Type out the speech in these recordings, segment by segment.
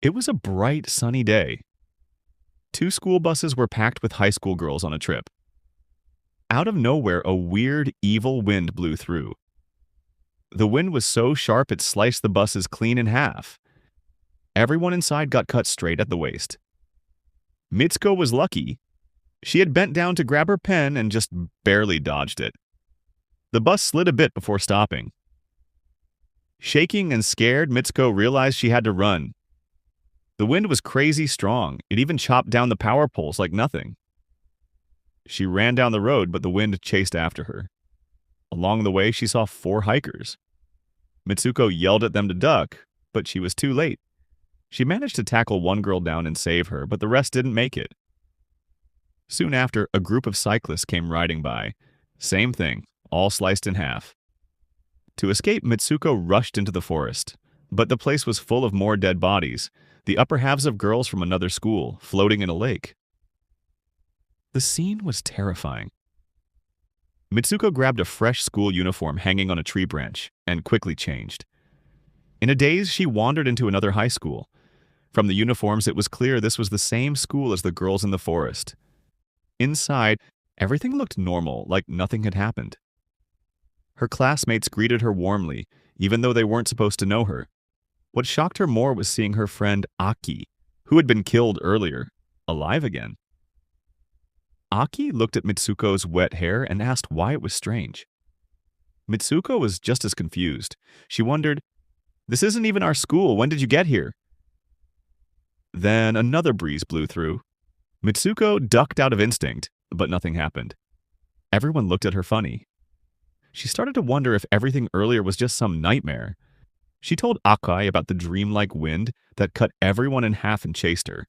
It was a bright, sunny day. Two school buses were packed with high school girls on a trip. Out of nowhere, a weird, evil wind blew through. The wind was so sharp it sliced the buses clean in half. Everyone inside got cut straight at the waist. Mitsuko was lucky. She had bent down to grab her pen and just barely dodged it. The bus slid a bit before stopping. Shaking and scared, Mitsuko realized she had to run. The wind was crazy strong. It even chopped down the power poles like nothing. She ran down the road, but the wind chased after her. Along the way, she saw 4 hikers. Mitsuko yelled at them to duck, but she was too late. She managed to tackle one girl down and save her, but the rest didn't make it. Soon after, a group of cyclists came riding by. Same thing, all sliced in half. To escape, Mitsuko rushed into the forest, but the place was full of more dead bodies, the upper halves of girls from another school, floating in a lake. The scene was terrifying. Mitsuko grabbed a fresh school uniform hanging on a tree branch and quickly changed. In a daze, she wandered into another high school. From the uniforms, it was clear this was the same school as the girls in the forest. Inside, everything looked normal, like nothing had happened. Her classmates greeted her warmly, even though they weren't supposed to know her. What shocked her more was seeing her friend Aki, who had been killed earlier, alive again. Aki looked at Mitsuko's wet hair and asked why it was strange. Mitsuko was just as confused. She wondered, "This isn't even our school. When did you get here?" Then another breeze blew through. Mitsuko ducked out of instinct, but nothing happened. Everyone looked at her funny. She started to wonder if everything earlier was just some nightmare. She told Akai about the dreamlike wind that cut everyone in half and chased her.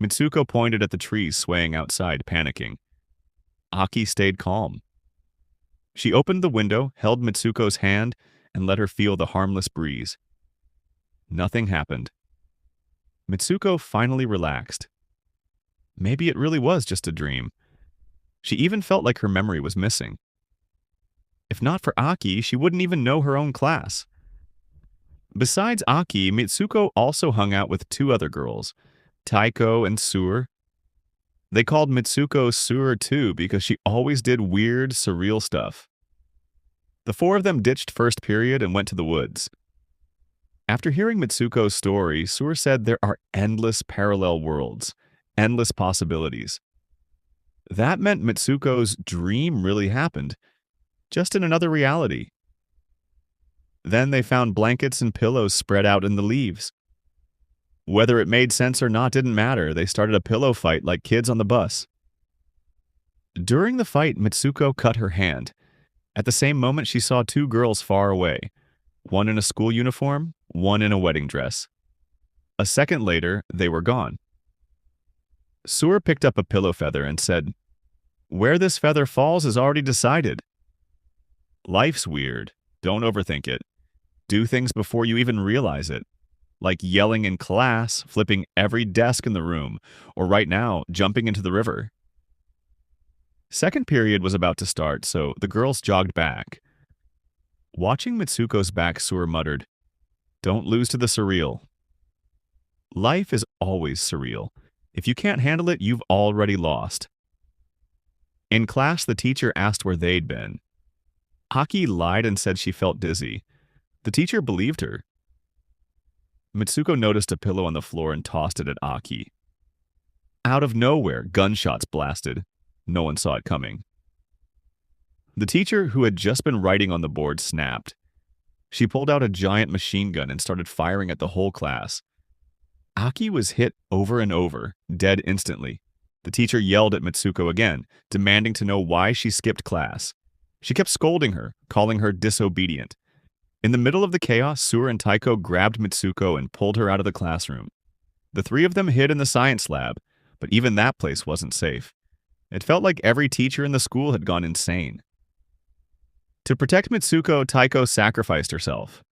Mitsuko pointed at the trees swaying outside, panicking. Aki stayed calm. She opened the window, held Mitsuko's hand, and let her feel the harmless breeze. Nothing happened. Mitsuko finally relaxed. Maybe it really was just a dream. She even felt like her memory was missing. If not for Aki, she wouldn't even know her own class. Besides Aki, Mitsuko also hung out with 2 other girls, Taiko and Sur. They called Mitsuko Sur too because she always did weird, surreal stuff. The 4 of them ditched first period and went to the woods. After hearing Mitsuko's story, Sur said there are endless parallel worlds, endless possibilities. That meant Mitsuko's dream really happened, just in another reality. Then they found blankets and pillows spread out in the leaves. Whether it made sense or not didn't matter. They started a pillow fight like kids on the bus. During the fight, Mitsuko cut her hand. At the same moment, she saw 2 girls far away, one in a school uniform, one in a wedding dress. A second later, they were gone. Sur picked up a pillow feather and said, "Where this feather falls is already decided." Life's weird. Don't overthink it. Do things before you even realize it. Like yelling in class, flipping every desk in the room, or right now, jumping into the river. Second period was about to start, so the girls jogged back. Watching Mitsuko's back, Sur muttered, "Don't lose to the surreal." Life is always surreal. If you can't handle it, you've already lost. In class, the teacher asked where they'd been. Aki lied and said she felt dizzy. The teacher believed her. Mitsuko noticed a pillow on the floor and tossed it at Aki. Out of nowhere, gunshots blasted. No one saw it coming. The teacher, who had just been writing on the board, snapped. She pulled out a giant machine gun and started firing at the whole class. Aki was hit over and over, dead instantly. The teacher yelled at Mitsuko again, demanding to know why she skipped class. She kept scolding her, calling her disobedient. In the middle of the chaos, Sur and Taiko grabbed Mitsuko and pulled her out of the classroom. The 3 of them hid in the science lab, but even that place wasn't safe. It felt like every teacher in the school had gone insane. To protect Mitsuko, Taiko sacrificed herself.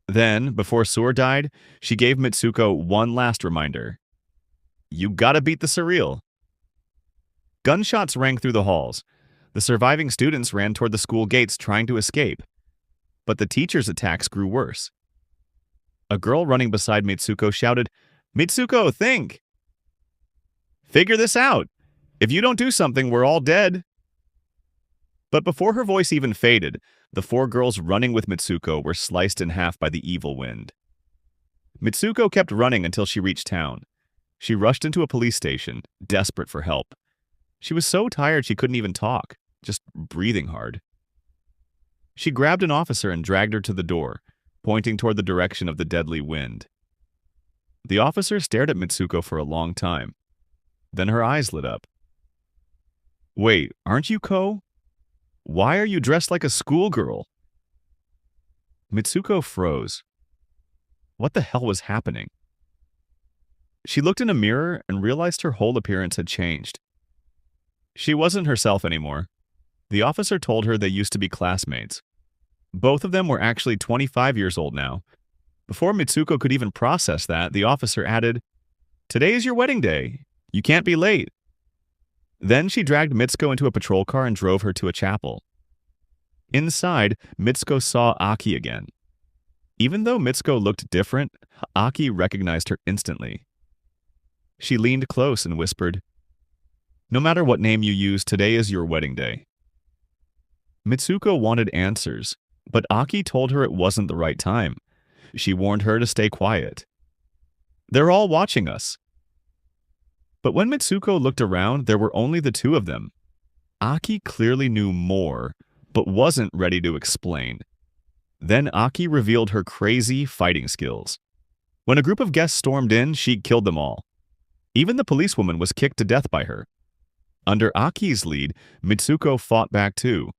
Then, before Sur died, she gave Mitsuko one last reminder. You gotta beat the surreal. Gunshots rang through the halls. The surviving students ran toward the school gates trying to escape. But the teacher's attacks grew worse. A girl running beside Mitsuko shouted, "Mitsuko, think! Figure this out! If you don't do something, we're all dead!" But before her voice even faded, the four girls running with Mitsuko were sliced in half by the evil wind. Mitsuko kept running until she reached town. She rushed into a police station, desperate for help. She was so tired she couldn't even talk, just breathing hard. She grabbed an officer and dragged her to the door, pointing toward the direction of the deadly wind. The officer stared at Mitsuko for a long time. Then her eyes lit up. "Wait, aren't you Ko? Why are you dressed like a schoolgirl?" Mitsuko froze. What the hell was happening? She looked in a mirror and realized her whole appearance had changed. She wasn't herself anymore. The officer told her they used to be classmates. Both of them were actually 25 years old now. Before Mitsuko could even process that, the officer added, "Today is your wedding day. You can't be late." Then she dragged Mitsuko into a patrol car and drove her to a chapel. Inside, Mitsuko saw Aki again. Even though Mitsuko looked different, Aki recognized her instantly. She leaned close and whispered, "No matter what name you use, today is your wedding day." Mitsuko wanted answers, but Aki told her it wasn't the right time. She warned her to stay quiet. "They're all watching us." But when Mitsuko looked around, there were only the two of them. Aki clearly knew more, but wasn't ready to explain. Then Aki revealed her crazy fighting skills. When a group of guests stormed in, she killed them all. Even the policewoman was kicked to death by her. Under Aki's lead, Mitsuko fought back too.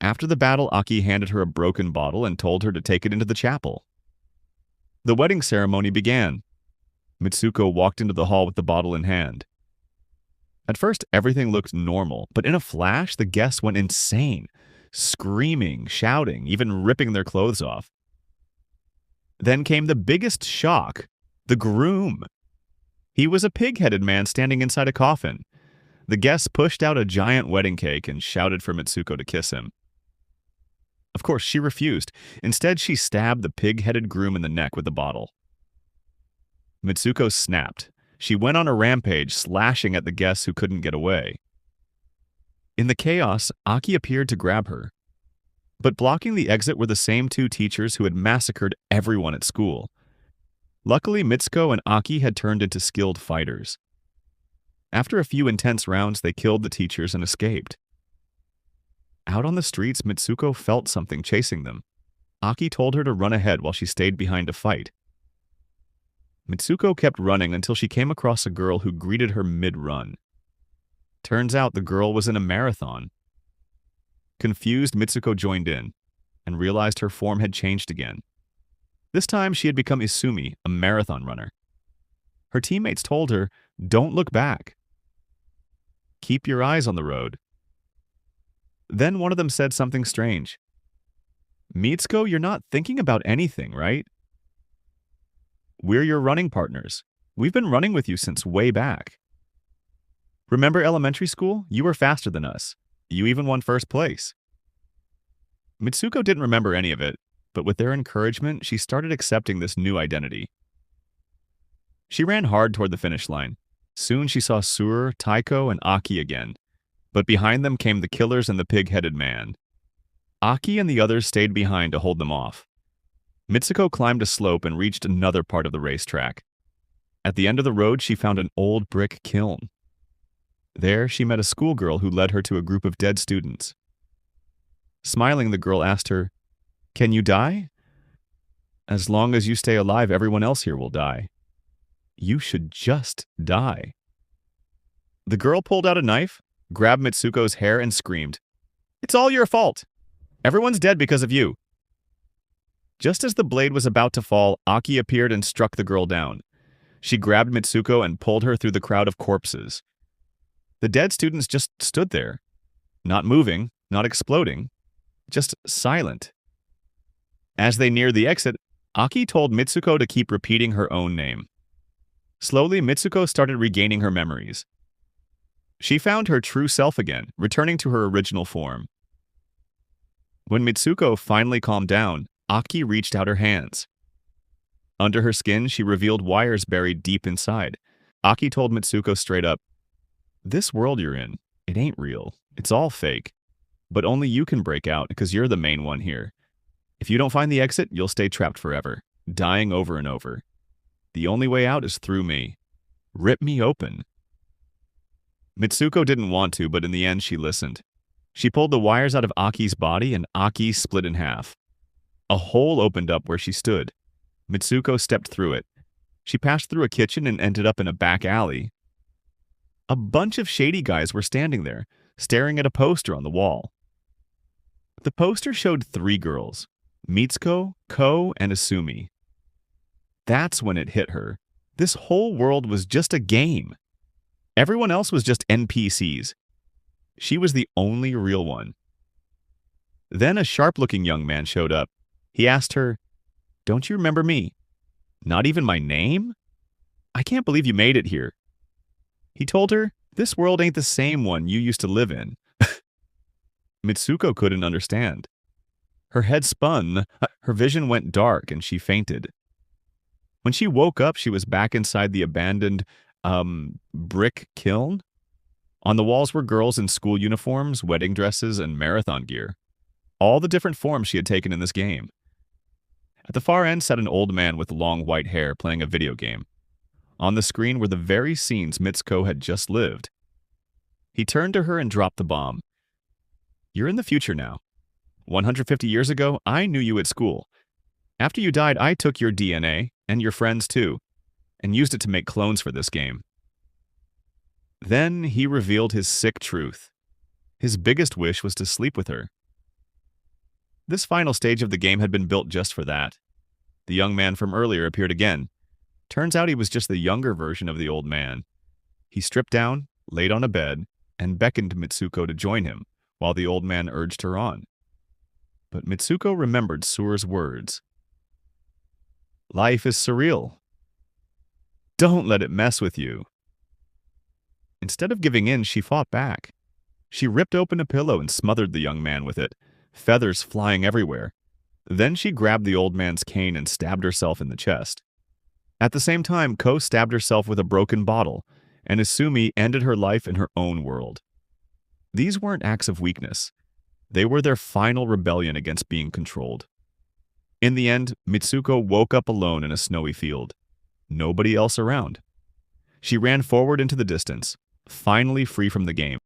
After the battle, Aki handed her a broken bottle and told her to take it into the chapel. The wedding ceremony began. Mitsuko walked into the hall with the bottle in hand. At first, everything looked normal, but in a flash, the guests went insane, screaming, shouting, even ripping their clothes off. Then came the biggest shock: the groom. He was a pig-headed man standing inside a coffin. The guests pushed out a giant wedding cake and shouted for Mitsuko to kiss him. Of course, she refused. Instead, she stabbed the pig-headed groom in the neck with the bottle. Mitsuko snapped. She went on a rampage, slashing at the guests who couldn't get away. In the chaos, Aki appeared to grab her. But blocking the exit were the same two teachers who had massacred everyone at school. Luckily, Mitsuko and Aki had turned into skilled fighters. After a few intense rounds, they killed the teachers and escaped. Out on the streets, Mitsuko felt something chasing them. Aki told her to run ahead while she stayed behind to fight. Mitsuko kept running until she came across a girl who greeted her mid-run. Turns out the girl was in a marathon. Confused, Mitsuko joined in and realized her form had changed again. This time she had become Isumi, a marathon runner. Her teammates told her, "Don't look back. Keep your eyes on the road." Then one of them said something strange. "Mitsuko, you're not thinking about anything, right? We're your running partners. We've been running with you since way back. Remember elementary school? You were faster than us. You even won first place." Mitsuko didn't remember any of it, but with their encouragement, she started accepting this new identity. She ran hard toward the finish line. Soon she saw Sur, Taiko, and Aki again, but behind them came the killers and the pig-headed man. Aki and the others stayed behind to hold them off. Mitsuko climbed a slope and reached another part of the racetrack. At the end of the road, she found an old brick kiln. There, she met a schoolgirl who led her to a group of dead students. Smiling, the girl asked her, "Can you die?" "As long as you stay alive, everyone else here will die. You should just die." The girl pulled out a knife, grabbed Mitsuko's hair, and screamed, "It's all your fault! Everyone's dead because of you!" Just as the blade was about to fall, Aki appeared and struck the girl down. She grabbed Mitsuko and pulled her through the crowd of corpses. The dead students just stood there, not moving, not exploding, just silent. As they neared the exit, Aki told Mitsuko to keep repeating her own name. Slowly, Mitsuko started regaining her memories. She found her true self again, returning to her original form. When Mitsuko finally calmed down, Aki reached out her hands. Under her skin, she revealed wires buried deep inside. Aki told Mitsuko straight up, "This world you're in, it ain't real. It's all fake. But only you can break out because you're the main one here. If you don't find the exit, you'll stay trapped forever, dying over and over. The only way out is through me. Rip me open." Mitsuko didn't want to, but in the end she listened. She pulled the wires out of Aki's body and Aki split in half. A hole opened up where she stood. Mitsuko stepped through it. She passed through a kitchen and ended up in a back alley. A bunch of shady guys were standing there, staring at a poster on the wall. The poster showed 3 girls, Mitsuko, Ko, and Asumi. That's when it hit her. This whole world was just a game. Everyone else was just NPCs. She was the only real one. Then a sharp-looking young man showed up. He asked her, "Don't you remember me? Not even my name? I can't believe you made it here." He told her, "This world ain't the same one you used to live in." Mitsuko couldn't understand. Her head spun, her vision went dark, and she fainted. When she woke up, she was back inside the abandoned, brick kiln. On the walls were girls in school uniforms, wedding dresses, and marathon gear. All the different forms she had taken in this game. At the far end sat an old man with long white hair playing a video game. On the screen were the very scenes Mitsuko had just lived. He turned to her and dropped the bomb. "You're in the future now. 150 years ago, I knew you at school. After you died, I took your DNA, and your friends too, and used it to make clones for this game." Then he revealed his sick truth. His biggest wish was to sleep with her. This final stage of the game had been built just for that. The young man from earlier appeared again. Turns out he was just the younger version of the old man. He stripped down, laid on a bed, and beckoned Mitsuko to join him, while the old man urged her on. But Mitsuko remembered Sur's words. "Life is surreal. Don't let it mess with you." Instead of giving in, she fought back. She ripped open a pillow and smothered the young man with it, feathers flying everywhere. Then she grabbed the old man's cane and stabbed herself in the chest. At the same time, Ko stabbed herself with a broken bottle, and Asumi ended her life in her own world. These weren't acts of weakness. They were their final rebellion against being controlled. In the end, Mitsuko woke up alone in a snowy field. Nobody else around. She ran forward into the distance, finally free from the game.